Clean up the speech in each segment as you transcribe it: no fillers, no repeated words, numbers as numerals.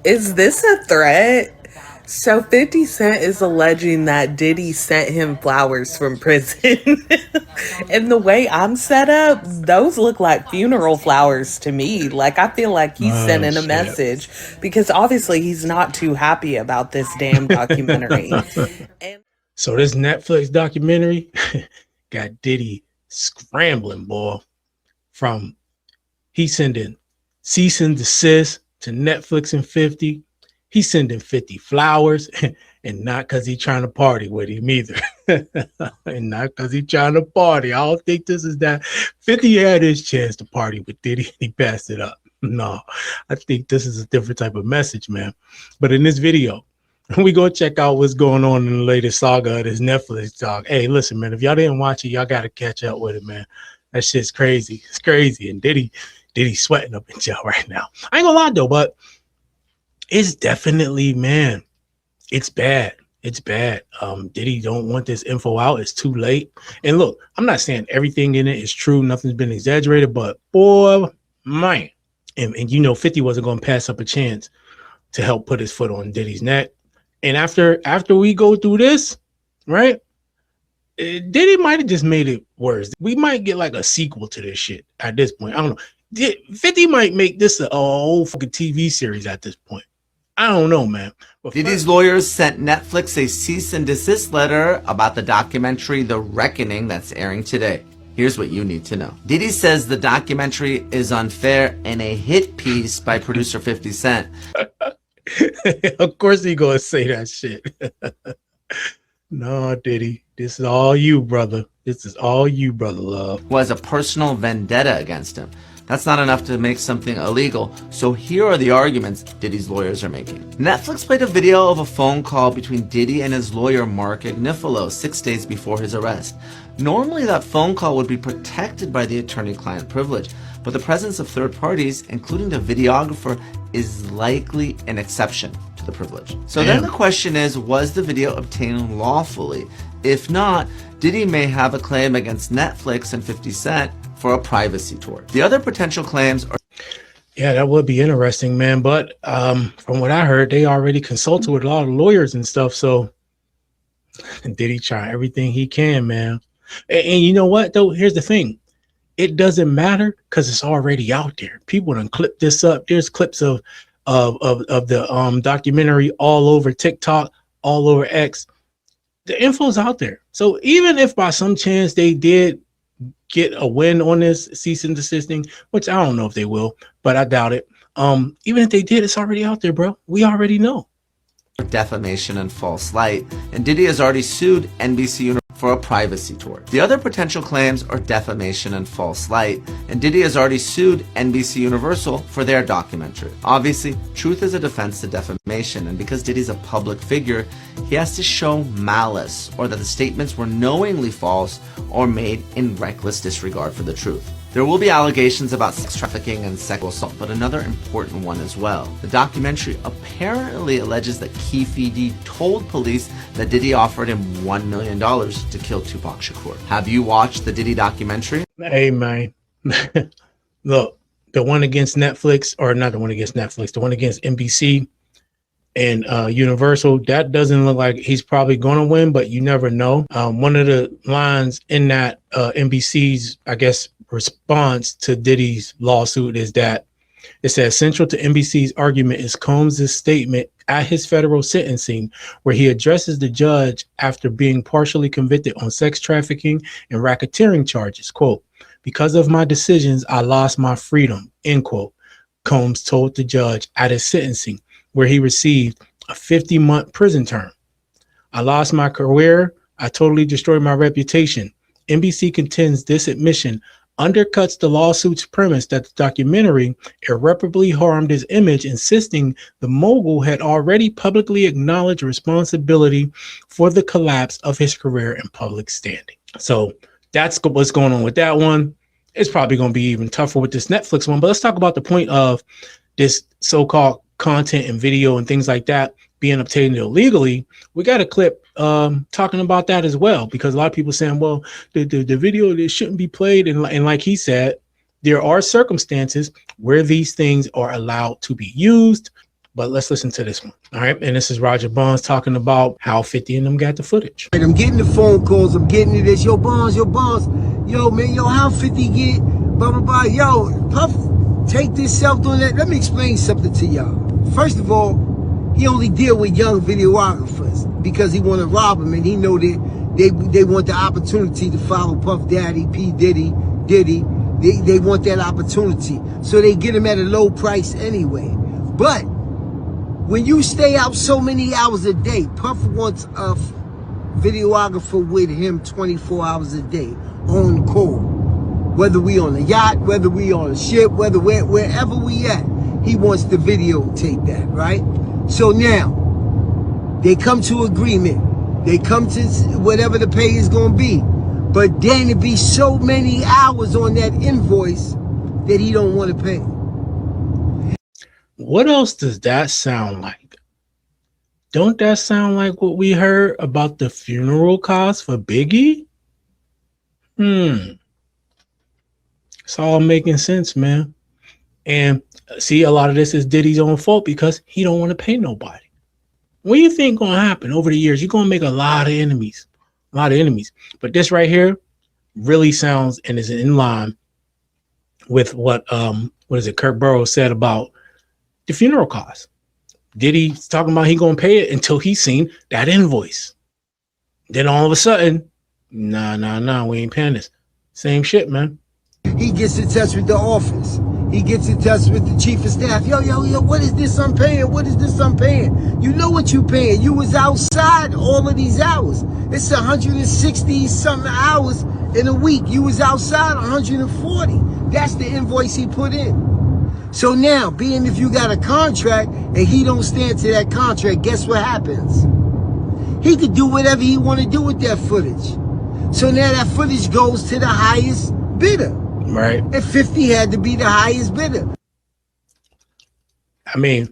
Is this a threat? So 50 Cent is alleging that Diddy sent him flowers from prison. And the way I'm set up, those look like funeral flowers to me. Like, I feel like he's Oh sending a shit. message because obviously he's not too happy about this damn documentary. And So this Netflix documentary got Diddy scrambling, boy. From he sending cease and desist to Netflix and 50. He's sending 50 flowers, and not because he's trying to party with him either. And not because he's trying to party. I don't think this is that. 50 had his chance to party with Diddy, and he passed it up. No, I think this is a different type of message, man. But in this video, we go check out what's going on in the latest saga of this Netflix dog. Hey, listen, man, if y'all didn't watch it, y'all got to catch up with it, man. That shit's crazy. It's crazy. And Diddy's sweating up in jail right now. I ain't gonna lie though, but it's definitely, man, it's bad. It's bad. Diddy don't want this info out. It's too late. And look, I'm not saying everything in it is true. Nothing's been exaggerated, but boy, man. And you know, 50 wasn't gonna pass up a chance to help put his foot on Diddy's neck. And after we go through this, right? Diddy might have just made it worse. We might get like a sequel to this shit at this point. I don't know. 50 might make this a whole fucking TV series at this point. I don't know, man. But Diddy's lawyers sent Netflix a cease and desist letter about the documentary The Reckoning that's airing today. Here's what you need to know. Diddy says the documentary is unfair and a hit piece by producer 50 Cent. Of course he gonna say that shit. No, Diddy. This is all you, brother. This is all you, brother love. Who has a personal vendetta against him. That's not enough to make something illegal, so here are the arguments Diddy's lawyers are making. Netflix played a video of a phone call between Diddy and his lawyer Mark Agnifilo 6 days before his arrest. Normally that phone call would be protected by the attorney-client privilege, but the presence of third parties, including the videographer, is likely an exception to the privilege. So then the question is, was the video obtained lawfully? If not, Diddy may have a claim against Netflix and 50 Cent for a privacy tour. The other potential claims are... Yeah, that would be interesting, man. But from what I heard, they already consulted with a lot of lawyers and stuff. So Diddy try everything he can, man. And you know what, though? Here's the thing. It doesn't matter because it's already out there. People done clip this up. There's clips of the documentary all over TikTok, all over X. The info's out there. So even if by some chance they did get a win on this cease and desisting, which I don't know if they will, but I doubt it. Even if they did, it's already out there, bro. We already know. Defamation and false light, and Diddy has already sued NBC Universal for a privacy tour. The other potential claims are defamation and false light, and Diddy has already sued NBC Universal for their documentary. Obviously, truth is a defense to defamation, and because Diddy's a public figure, he has to show malice, or that the statements were knowingly false or made in reckless disregard for the truth. There will be allegations about sex trafficking and sexual assault, but another important one as well. The documentary apparently alleges that Keefe D told police that Diddy offered him $1 million to kill Tupac Shakur. Have you watched the Diddy documentary? Hey, man. Look, the one against Netflix, or not the one against Netflix, the one against NBC and Universal, that doesn't look like he's probably going to win, but you never know. One of the lines in that NBC's, I guess, response to Diddy's lawsuit is that it says central to NBC's argument is Combs' statement at his federal sentencing, where he addresses the judge after being partially convicted on sex trafficking and racketeering charges. Quote, "Because of my decisions, I lost my freedom," end quote. Combs told the judge at his sentencing, where he received a 50-month prison term. "I lost my career. I totally destroyed my reputation." NBC contends this admission undercuts the lawsuit's premise that the documentary irreparably harmed his image, insisting the mogul had already publicly acknowledged responsibility for the collapse of his career and public standing. So that's what's going on with that one. It's probably going to be even tougher with this Netflix one. But let's talk about the point of this so-called content and video and things like that being obtained illegally. We got a clip talking about that as well, because a lot of people saying, well, the video, it shouldn't be played. And like he said, there are circumstances where these things are allowed to be used. But let's listen to this one. All right. And this is Roger Bonds talking about how 50 and them got the footage. I'm getting the phone calls. I'm getting to this. Yo, Bonds. Yo, man. Yo, how 50 get? Blah, blah, blah. Yo, Puff, take this self doing that. Let me explain something to y'all. First of all, he only deal with young videographers because he want to rob them, and he know that they want the opportunity to follow Puff Daddy, P. Diddy. They want that opportunity. So they get him at a low price anyway. But when you stay out so many hours a day, Puff wants a videographer with him 24 hours a day on call. Whether we on a yacht, whether we on a ship, wherever we at, he wants to videotape that, right? So now, they come to agreement. They come to whatever the pay is going to be. But then it be so many hours on that invoice that he don't want to pay. What else does that sound like? Don't that sound like what we heard about the funeral costs for Biggie? It's all making sense, man. And see, a lot of this is Diddy's own fault because he don't want to pay nobody. What do you think going to happen over the years? You're going to make a lot of enemies. But this right here really sounds and is in line with what Kurt Burrows said about the funeral costs. Diddy's talking about he going to pay it until he's seen that invoice. Then all of a sudden, nah, we ain't paying this. Same shit, man. He gets in touch with the office. He gets in touch with the chief of staff. Yo, what is this I'm paying? What is this I'm paying? You know what you paying. You was outside all of these hours. It's 160 something hours in a week. You was outside 140. That's the invoice he put in. So now, being if you got a contract and he don't stand to that contract, guess what happens? He could do whatever he want to do with that footage. So now that footage goes to the highest bidder. Right. And 50 had to be the highest bidder. I mean,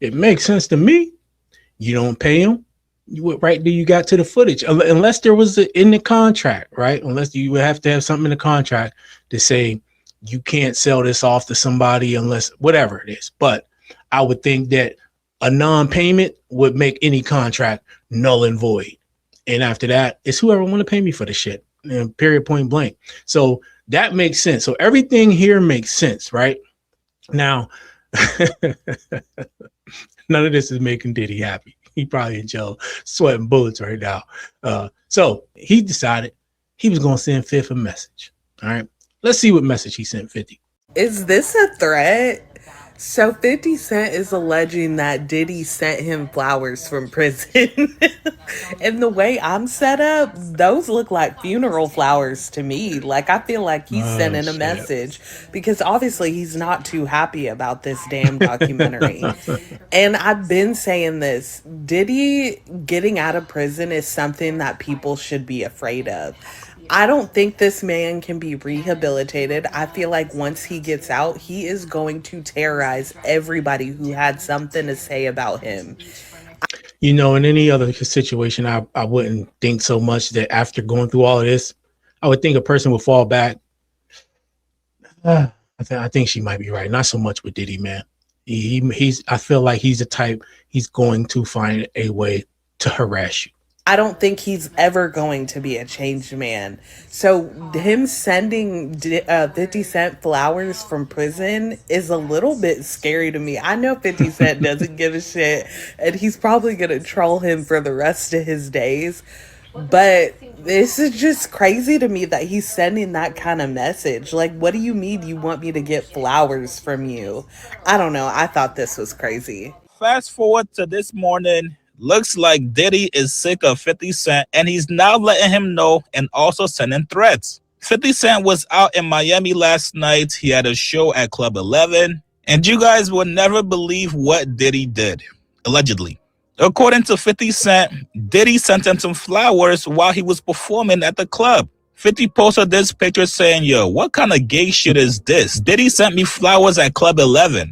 it makes sense to me. You don't pay him. What right do you got to the footage? Unless there was in the contract, right? Unless you would have to have something in the contract to say you can't sell this off to somebody unless whatever it is. But I would think that a non-payment would make any contract null and void. And after that, it's whoever want to pay me for the shit. And period, point blank. So that makes sense. So everything here makes sense, right? Now, none of this is making Diddy happy. He probably in jail sweating bullets right now. So he decided he was going to send Fifth a message. All right. Let's see what message he sent 50. Is this a threat? So 50 Cent is alleging that Diddy sent him flowers from prison. And the way I'm set up, those look like funeral flowers to me. Like, I feel like he's sending a message because obviously he's not too happy about this damn documentary. And I've been saying this, Diddy getting out of prison is something that people should be afraid of. I don't think this man can be rehabilitated. I feel like once he gets out, he is going to terrorize everybody who had something to say about him. You know, in any other situation, I wouldn't think so much that after going through all of this, I would think a person would fall back. I think she might be right. Not so much with Diddy, man. I feel like he's the type, he's going to find a way to harass you. I don't think he's ever going to be a changed man. So him sending 50 Cent flowers from prison is a little bit scary to me. I know 50 Cent doesn't give a shit, and he's probably going to troll him for the rest of his days. But this is just crazy to me that he's sending that kind of message. Like, what do you mean you want me to get flowers from you? I don't know. I thought this was crazy. Fast forward to this morning. Looks like Diddy is sick of 50 Cent and he's now letting him know and also sending threats. 50 Cent was out in Miami last night. He had a show at Club 11. And you guys will never believe what Diddy did, allegedly. According to 50 Cent, Diddy sent him some flowers while he was performing at the club. 50 posted this picture saying, yo, what kind of gay shit is this? Diddy sent me flowers at Club 11.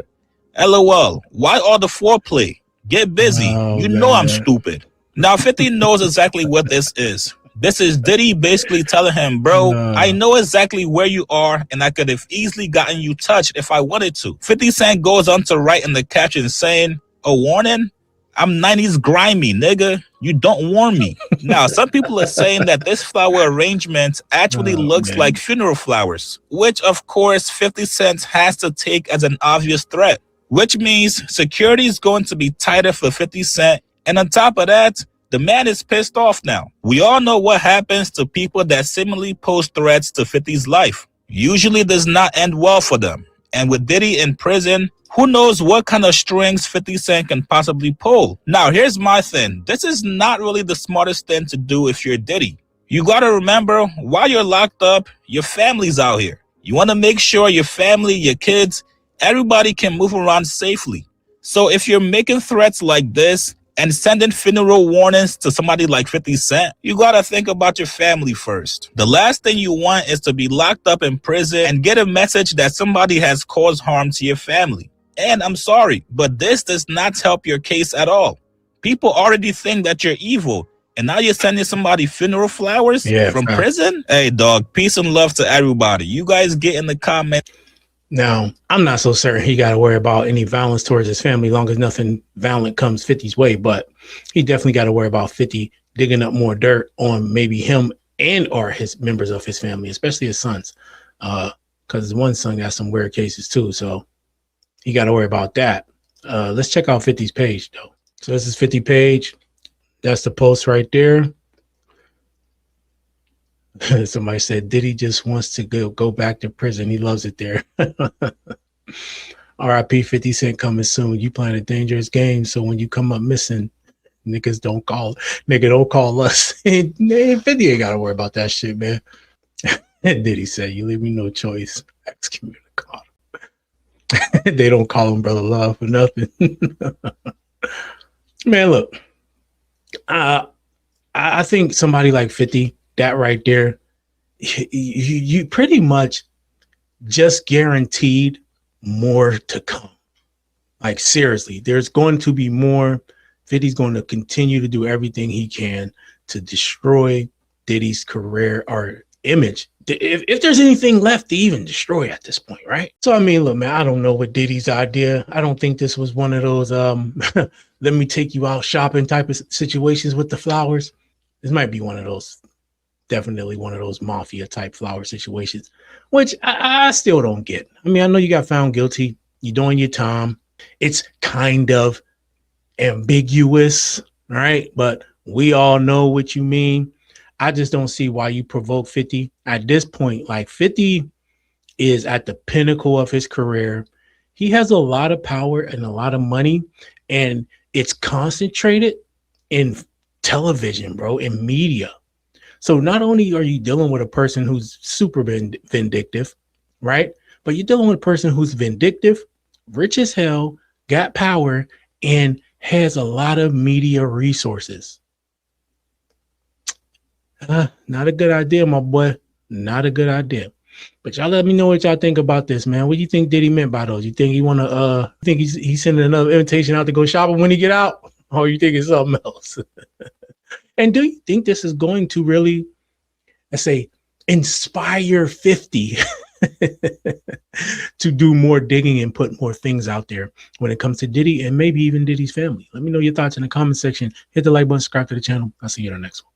LOL, why all the foreplay? Get busy. You know I'm stupid. Now 50 knows exactly what this is. This is Diddy basically telling him, bro, I know exactly where you are, and I could have easily gotten you touched if I wanted to. 50 Cent goes on to write in the caption saying, a warning? I'm 90s grimy, nigga. You don't warn me. Now, some people are saying that this flower arrangement actually looks like funeral flowers, which of course 50 Cent has to take as an obvious threat, which means security is going to be tighter for 50 Cent. And on top of that, the man is pissed off now. We all know what happens to people that seemingly pose threats to 50's life. Usually does not end well for them. And with Diddy in prison, who knows what kind of strings 50 Cent can possibly pull. Now, here's my thing. This is not really the smartest thing to do if you're Diddy. You gotta remember, while you're locked up, your family's out here. You wanna make sure your family, your kids, everybody can move around safely. So if you're making threats like this and sending funeral warnings to somebody like 50 Cent, you gotta think about your family first. The last thing you want is to be locked up in prison and get a message that somebody has caused harm to your family. And I'm sorry, but this does not help your case at all. People already think that you're evil, and now you're sending somebody funeral flowers from prison? Hey, dog, peace and love to everybody. You guys get in the comments. Now, I'm not so certain he got to worry about any violence towards his family, long as nothing violent comes 50's way, but he definitely got to worry about 50 digging up more dirt on maybe him and or his members of his family, especially his sons, because his one son got some weird cases too, so he got to worry about that. Let's check out 50's page, though. So this is 50 page. That's the post right there. Somebody said Diddy just wants to go back to prison. He loves it there. RIP 50 Cent coming soon. You playing a dangerous game, so when you come up missing, niggas don't call. Nigga, don't call us. 50 ain't got to worry about that shit, man. Diddy said, you leave me no choice. Excommunicado. They don't call him Brother Love for nothing. Man, look, I think somebody like 50, that right there, you pretty much just guaranteed more to come. Like, seriously, there's going to be more. 50's going to continue to do everything he can to destroy Diddy's career or image, if there's anything left to even destroy at this point, right? So I mean, look, man, I don't know what Diddy's idea. I don't think this was one of those let me take you out shopping type of situations with the flowers. This might be one of those, definitely one of those mafia type flower situations, which I still don't get. I mean, I know you got found guilty, you're doing your time, it's kind of ambiguous, right? But we all know what you mean. I just don't see why you provoke 50 at this point. Like, 50 is at the pinnacle of his career. He has a lot of power and a lot of money, and it's concentrated in television, bro, in media. So not only are you dealing with a person who's super vindictive, right? But you're dealing with a person who's vindictive, rich as hell, got power, and has a lot of media resources. Not a good idea, my boy. Not a good idea. But y'all let me know what y'all think about this, man. What do you think Diddy meant by those? You think he wanna think he's sending another invitation out to go shopping when he get out? Or you think it's something else? And do you think this is going to really, let's say, inspire 50 to do more digging and put more things out there when it comes to Diddy and maybe even Diddy's family? Let me know your thoughts in the comment section. Hit the like button, subscribe to the channel. I'll see you in the next one.